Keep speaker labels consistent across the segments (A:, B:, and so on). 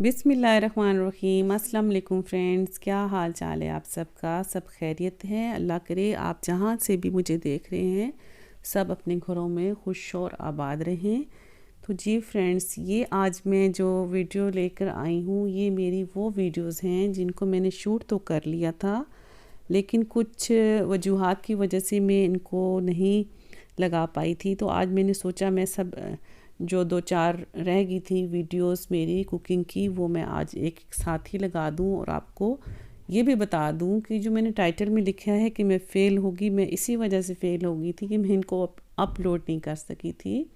A: बिस्मिल्लाहिर्रहमानिर्रहीम। अस्सलाम वालेकुम फ्रेंड्स, क्या हाल चाल है आप सबका? सब खैरियत है? अल्लाह करे आप जहाँ से भी मुझे देख रहे हैं सब अपने घरों में खुश और आबाद रहें। तो जी फ्रेंड्स, ये आज मैं जो वीडियो लेकर आई हूँ ये मेरी वो वीडियोस हैं जिनको मैंने शूट तो कर लिया था, लेकिन कुछ वजूहात की वजह से मैं इनको नहीं लगा पाई थी। तो आज मैंने सोचा मैं सब जो 2-4 रह गई थी वीडियोस मेरी कुकिंग की वो मैं आज एक साथ ही लगा दूं और आपको ये भी बता दूं कि जो मैंने टाइटल में लिखा है कि मैं फ़ेल होगी, मैं इसी वजह से फ़ेल हो गई थी कि मैं इनको अपलोड नहीं कर सकी थी।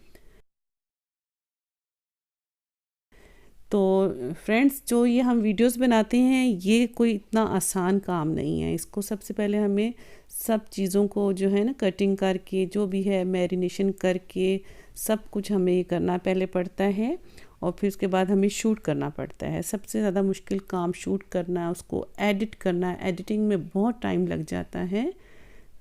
A: तो फ्रेंड्स, जो ये हम वीडियोस बनाते हैं ये कोई इतना आसान काम नहीं है। इसको सबसे पहले हमें सब चीज़ों को जो है ना कटिंग करके जो भी है मैरिनेशन करके सब कुछ हमें ये करना पहले पड़ता है और फिर उसके बाद हमें शूट करना पड़ता है। सबसे ज़्यादा मुश्किल काम शूट करना है, उसको एडिट करना है। एडिटिंग में बहुत टाइम लग जाता है।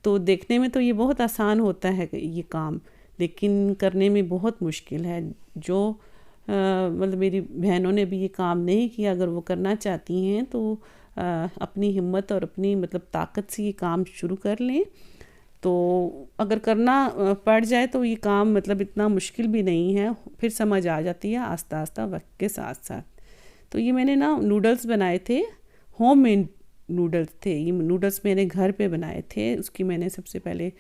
A: तो देखने में तो ये बहुत आसान होता है ये काम, लेकिन करने में बहुत मुश्किल है। जो मतलब मेरी बहनों ने भी ये काम नहीं किया, अगर वो करना चाहती हैं तो अपनी हिम्मत और अपनी मतलब ताकत से ये काम शुरू कर लें। तो अगर करना पड़ जाए तो ये काम मतलब इतना मुश्किल भी नहीं है, फिर समझ आ जाती है आस्ता आस्ता वक्त के साथ साथ। तो ये मैंने ना नूडल्स बनाए थे, होममेड नूडल्स थे। ये नूडल्स मैंने घर पे बनाए थे। उसकी मैंने सबसे पहले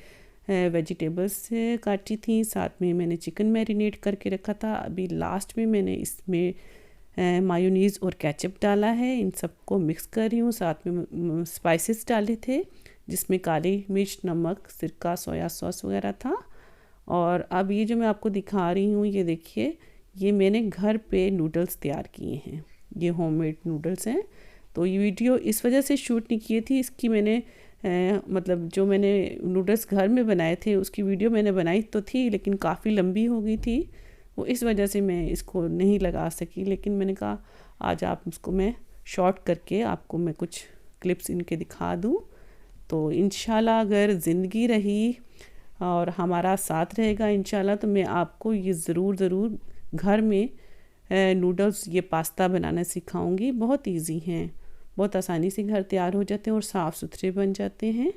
A: वेजिटेबल्स काटी थी, साथ में मैंने चिकन मैरिनेट करके रखा था। अभी लास्ट में मैंने इसमें मायोनीज़ और केचप डाला है। इन सबको मिक्स कर रही हूँ। साथ में स्पाइसेस डाले थे जिसमें काली मिर्च, नमक, सिरका, सोया सॉस वगैरह था। और अब ये जो मैं आपको दिखा रही हूँ ये देखिए, ये मैंने घर पे नूडल्स तैयार किए हैं। ये होममेड नूडल्स हैं। तो ये वीडियो इस वजह से शूट नहीं की थी, इसकी मैंने मतलब जो मैंने नूडल्स घर में बनाए थे उसकी वीडियो मैंने बनाई तो थी, लेकिन काफ़ी लंबी हो गई थी। वो इस वजह से मैं इसको नहीं लगा सकी, लेकिन मैंने कहा आज आप उसको मैं शॉर्ट करके आपको मैं कुछ क्लिप्स इनके दिखा दूँ। तो इंशाल्लाह अगर ज़िंदगी रही और हमारा साथ रहेगा इंशाल्लाह, तो मैं आपको ये ज़रूर घर में नूडल्स, ये पास्ता बनाना सिखाऊंगी। बहुत इजी हैं, बहुत आसानी से घर तैयार हो जाते हैं और साफ़ सुथरे बन जाते हैं।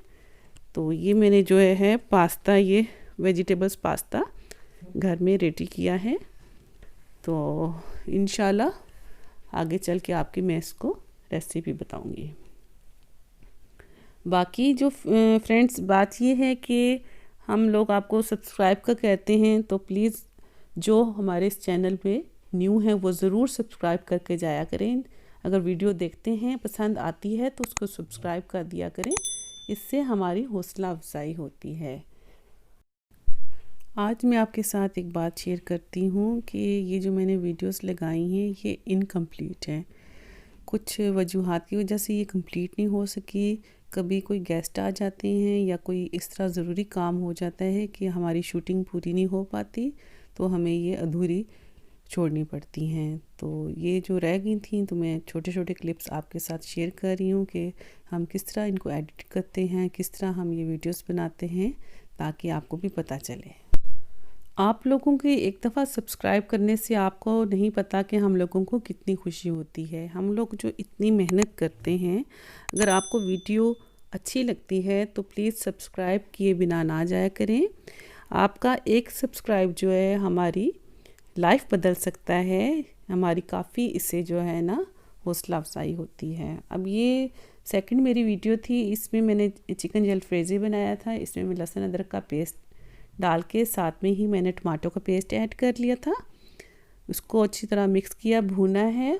A: तो ये मैंने जो है पास्ता, ये वेजिटेबल्स पास्ता घर में रेडी किया है। तो इंशाल्लाह आगे चल के आपकी मैं इसको रेसिपी बताऊंगी। बाकी जो फ्रेंड्स बात ये है कि हम लोग आपको सब्सक्राइब का कहते हैं, तो प्लीज़ जो हमारे इस चैनल पे न्यू है वो ज़रूर सब्सक्राइब करके जाया करें। अगर वीडियो देखते हैं पसंद आती है तो उसको सब्सक्राइब कर दिया करें, इससे हमारी हौसला अफजाई होती है। आज मैं आपके साथ एक बात शेयर करती हूँ कि ये जो मैंने वीडियोस लगाई हैं ये इनकम्प्लीट हैं। कुछ वजूहात की वजह से ये कंप्लीट नहीं हो सकी। कभी कोई गेस्ट आ जाते हैं या कोई इस तरह ज़रूरी काम हो जाता है कि हमारी शूटिंग पूरी नहीं हो पाती, तो हमें ये अधूरी छोड़नी पड़ती हैं। तो ये जो रह गई थी तो मैं छोटे छोटे क्लिप्स आपके साथ शेयर कर रही हूँ कि हम किस तरह इनको एडिट करते हैं, किस तरह हम ये वीडियोस बनाते हैं, ताकि आपको भी पता चले। आप लोगों के एक दफ़ा सब्सक्राइब करने से आपको नहीं पता कि हम लोगों को कितनी खुशी होती है। हम लोग जो इतनी मेहनत करते हैं, अगर आपको वीडियो अच्छी लगती है तो प्लीज़ सब्सक्राइब किए बिना ना जाया करें। आपका एक सब्सक्राइब जो है हमारी लाइफ बदल सकता है, हमारी काफ़ी इससे जो है ना हौसला अफजाई होती है। अब ये सेकंड मेरी वीडियो थी, इसमें मैंने चिकन जलफ्रेज़ी बनाया था। इसमें मैं लहसुन अदरक का पेस्ट डाल के साथ में ही मैंने टमाटो का पेस्ट ऐड कर लिया था। उसको अच्छी तरह मिक्स किया, भूना है।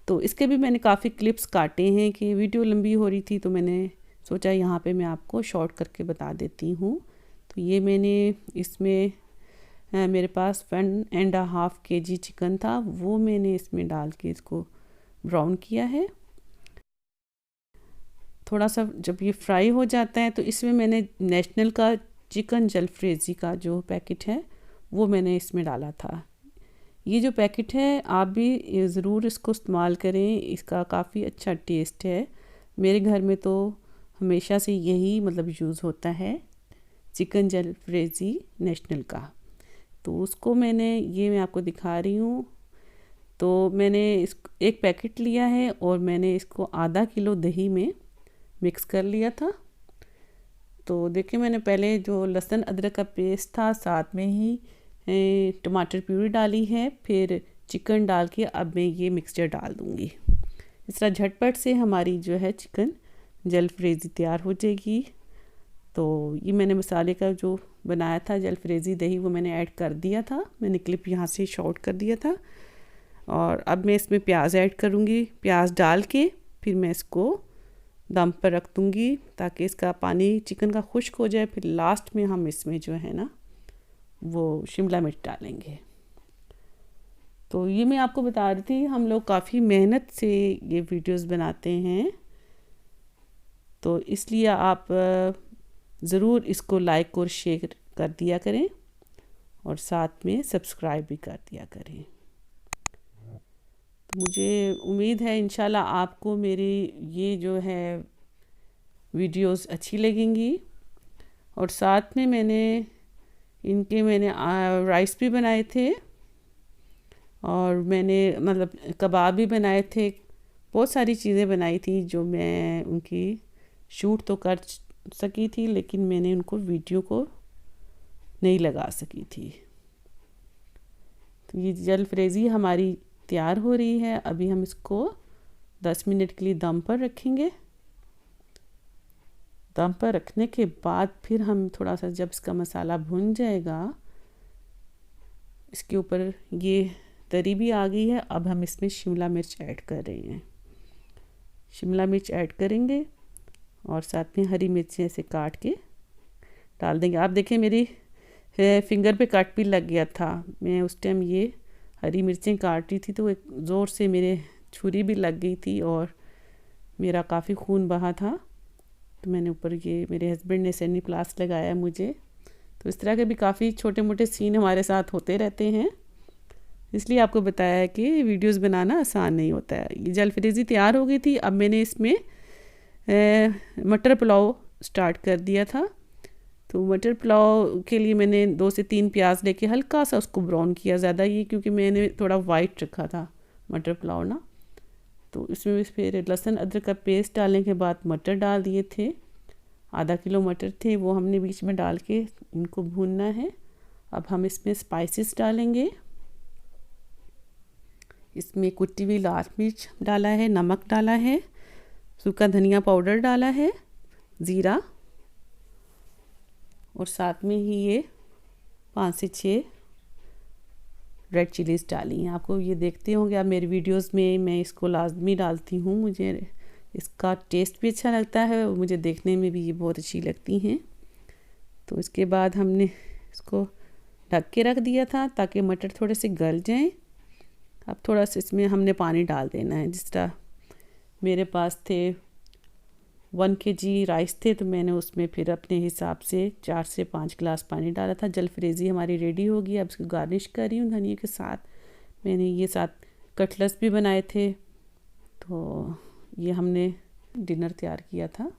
A: तो इसके भी मैंने काफ़ी क्लिप्स काटे हैं कि वीडियो लंबी हो रही थी, तो मैंने सोचा यहाँ पे मैं आपको शॉर्ट करके बता देती हूँ। तो ये मैंने इसमें मेरे पास 1.5 kg चिकन था, वो मैंने इसमें डाल के इसको ब्राउन किया है। थोड़ा सा जब ये फ्राई हो जाता है तो इसमें मैंने नेशनल का चिकन जलफ्रेज़ी का जो पैकेट है वो मैंने इसमें डाला था। ये जो पैकेट है आप भी ज़रूर इसको इस्तेमाल करें, इसका काफ़ी अच्छा टेस्ट है। मेरे घर में तो हमेशा से यही मतलब यूज़ होता है, चिकन जलफ्रेज़ी नेशनल का। तो उसको मैं आपको दिखा रही हूँ। तो मैंने एक पैकेट लिया है और मैंने इसको आधा किलो दही में मिक्स कर लिया था। तो देखिए मैंने पहले जो लहसुन अदरक का पेस्ट था साथ में ही टमाटर प्यूरी डाली है, फिर चिकन डाल के अब मैं ये मिक्सचर डाल दूँगी। इस तरह झटपट से हमारी जो है चिकन जलफ्रेज़ी तैयार हो जाएगी। तो ये मैंने मसाले का जो बनाया था जलफ्रेज़ी दही वो मैंने ऐड कर दिया था, मैंने क्लिप यहाँ से शॉर्ट कर दिया था। और अब मैं इसमें प्याज ऐड करूँगी। प्याज डाल के फिर मैं इसको दम पर रख दूँगी ताकि इसका पानी चिकन का खुश्क हो जाए। फिर लास्ट में हम इसमें जो है ना वो शिमला मिर्च डालेंगे। तो ये मैं आपको बता रही थी, हम लोग काफ़ी मेहनत से ये वीडियोस बनाते हैं, तो इसलिए आप ज़रूर इसको लाइक और शेयर कर दिया करें और साथ में सब्सक्राइब भी कर दिया करें। तो मुझे उम्मीद है इंशाल्लाह आपको मेरी ये जो है वीडियोस अच्छी लगेंगी। और साथ में मैंने राइस भी बनाए थे और मैंने मतलब कबाब भी बनाए थे, बहुत सारी चीज़ें बनाई थी जो मैं उनकी शूट तो कर सकी थी लेकिन मैंने उनको वीडियो को नहीं लगा सकी थी। तो ये जलफ्रेज़ी हमारी तैयार हो रही है। अभी हम इसको 10 मिनट के लिए दम पर रखेंगे। दम पर रखने के बाद फिर हम थोड़ा सा जब इसका मसाला भुन जाएगा, इसके ऊपर ये तरी भी आ गई है, अब हम इसमें शिमला मिर्च ऐड कर रहे हैं। शिमला मिर्च ऐड करेंगे और साथ में हरी मिर्च ऐसे काट के डाल देंगे। आप देखें मेरी फिंगर पे कट भी लग गया था, मैं उस टाइम ये हरी मिर्चें काट रही थी तो एक ज़ोर से मेरे छुरी भी लग गई थी और मेरा काफ़ी खून बहा था। तो मैंने ऊपर ये मेरे हस्बैंड ने सैनी प्लास लगाया मुझे। तो इस तरह के भी काफ़ी छोटे मोटे सीन हमारे साथ होते रहते हैं, इसलिए आपको बताया है कि वीडियोस बनाना आसान नहीं होता है। ये जलफ्रेज़ी तैयार हो गई थी। अब मैंने इसमें मटर पुलाव स्टार्ट कर दिया था। तो मटर पुलाव के लिए मैंने 2 से 3 प्याज लेके हल्का सा उसको ब्राउन किया, ज़्यादा ये क्योंकि मैंने थोड़ा वाइट रखा था मटर पुलाव ना। तो इसमें फिर लहसुन अदरक का पेस्ट डालने के बाद मटर डाल दिए थे। आधा किलो मटर थे वो हमने बीच में डाल के इनको भूनना है। अब हम इसमें स्पाइसेस डालेंगे। इसमें कुटी हुई लाल मिर्च डाला है, नमक डाला है, सूखा धनिया पाउडर डाला है, ज़ीरा और साथ में ही ये 5 से 6 रेड चिलीज़ डाली हैं। आपको ये देखते होंगे आप मेरी वीडियोस में, मैं इसको लाजमी डालती हूँ। मुझे इसका टेस्ट भी अच्छा लगता है और मुझे देखने में भी ये बहुत अच्छी लगती हैं। तो इसके बाद हमने इसको ढक के रख दिया था ताकि मटर थोड़े से गल जाएं। अब थोड़ा सा इसमें हमने पानी डाल देना है। जिस तरह मेरे पास थे 1 kg राइस थे तो मैंने उसमें फिर अपने हिसाब से 4 से 5 गिलास पानी डाला था। जलफ्रेज़ी हमारी रेडी हो गई। अब इसको गार्निश कर रही हूँ धनिया के साथ। मैंने ये साथ कटलेट्स भी बनाए थे। तो ये हमने डिनर तैयार किया था।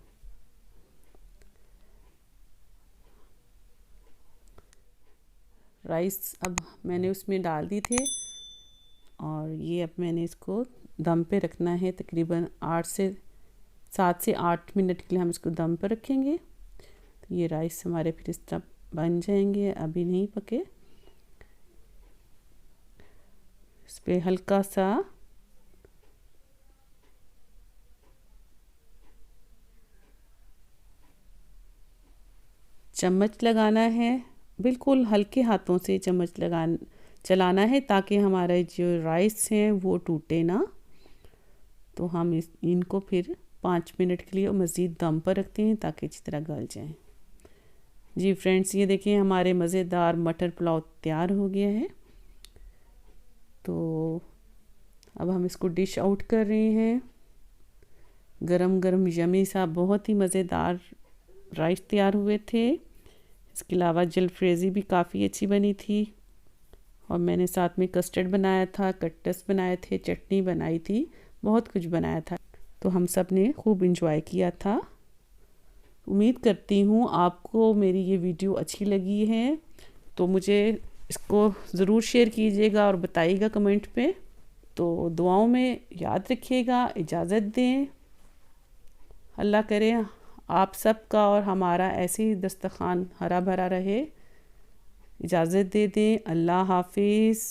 A: राइस अब मैंने उसमें डाल दी थे और ये अब मैंने इसको दम पे रखना है। तकरीबन 7 से 8 मिनट के लिए हम इसको दम पर रखेंगे। तो ये राइस हमारे फिर इस तरह बन जाएंगे, अभी नहीं पके। इस पर हल्का सा चम्मच लगाना है, बिल्कुल हल्के हाथों से चम्मच चलाना है ताकि हमारे जो राइस हैं वो टूटे ना। तो हम इनको फिर 5 मिनट के लिए मज़ीद दम पर रखते हैं ताकि अच्छी तरह गल जाएं। जी फ्रेंड्स, ये देखिए हमारे मज़ेदार मटर पुलाव तैयार हो गया है। तो अब हम इसको डिश आउट कर रहे हैं। गरम गरम यमी सा बहुत ही मज़ेदार राइस तैयार हुए थे। इसके अलावा जलफ्रेज़ी भी काफ़ी अच्छी बनी थी और मैंने साथ में कस्टर्ड बनाया था, कट्टस बनाए थे, चटनी बनाई थी, बहुत कुछ बनाया था। तो हम सब ने खूब इंजॉय किया था। उम्मीद करती हूँ आपको मेरी ये वीडियो अच्छी लगी है। तो मुझे इसको ज़रूर शेयर कीजिएगा और बताइएगा कमेंट पे। तो दुआओं में याद रखिएगा, इजाज़त दें। अल्लाह करे आप सबका और हमारा ऐसे ही दस्तरखान हरा भरा रहे। इजाज़त दे दें। अल्लाह हाफिज़।